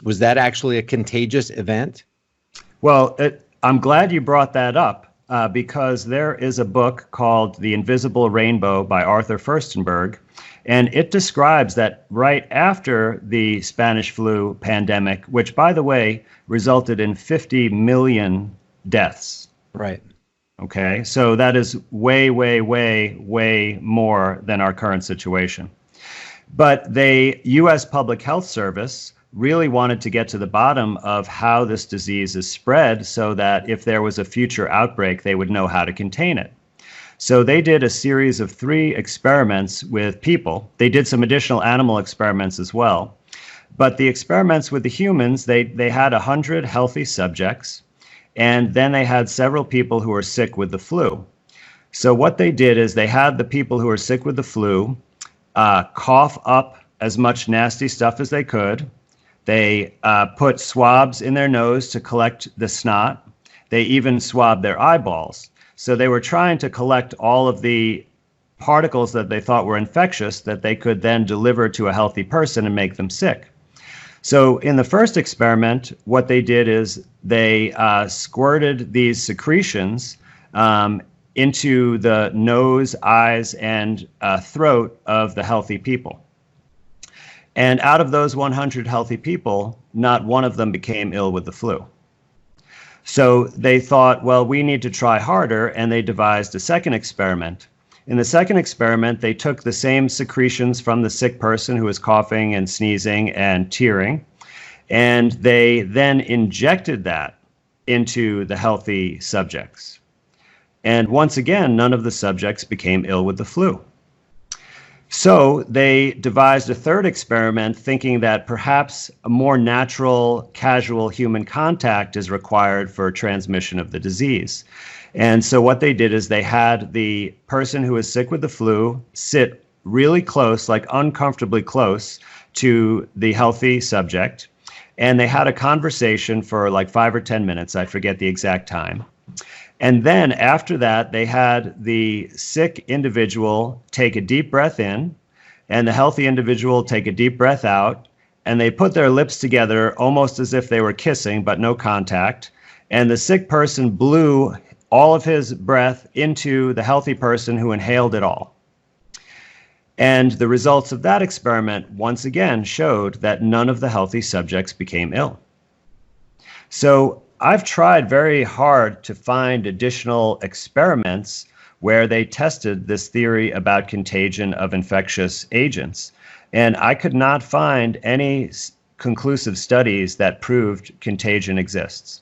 Was that actually a contagious event? Well, I'm glad you brought that up because there is a book called The Invisible Rainbow by Arthur Furstenberg, and it describes that right after the Spanish flu pandemic, which, by the way, resulted in 50 million deaths. Right. Okay, so that is way, way, way, way more than our current situation. But the U.S. Public Health Service really wanted to get to the bottom of how this disease is spread so that if there was a future outbreak, they would know how to contain it. So they did a series of 3 experiments with people. They did some additional animal experiments as well. But the experiments with the humans, they had 100 healthy subjects, and then they had several people who were sick with the flu. So what they did is they had the people who were sick with the flu cough up as much nasty stuff as they could. They put swabs in their nose to collect the snot. They even swabbed their eyeballs. So they were trying to collect all of the particles that they thought were infectious that they could then deliver to a healthy person and make them sick. So in the first experiment, what they did is they squirted these secretions into the nose, eyes, and throat of the healthy people. And out of those 100 healthy people, not one of them became ill with the flu. So they thought, well, we need to try harder, and they devised a second experiment. In the second experiment, they took the same secretions from the sick person who was coughing and sneezing and tearing, and they then injected that into the healthy subjects. And once again, none of the subjects became ill with the flu. So they devised a third experiment thinking that perhaps a more natural, casual human contact is required for transmission of the disease. And so what they did is they had the person who was sick with the flu sit really close, like uncomfortably close to the healthy subject. And they had a conversation for like 5 or 10 minutes. I forget the exact time. And then after that, they had the sick individual take a deep breath in and the healthy individual take a deep breath out. And they put their lips together almost as if they were kissing, but no contact. And the sick person blew all of his breath into the healthy person who inhaled it all. And the results of that experiment once again showed that none of the healthy subjects became ill. So I've tried very hard to find additional experiments where they tested this theory about contagion of infectious agents. And I could not find any conclusive studies that proved contagion exists.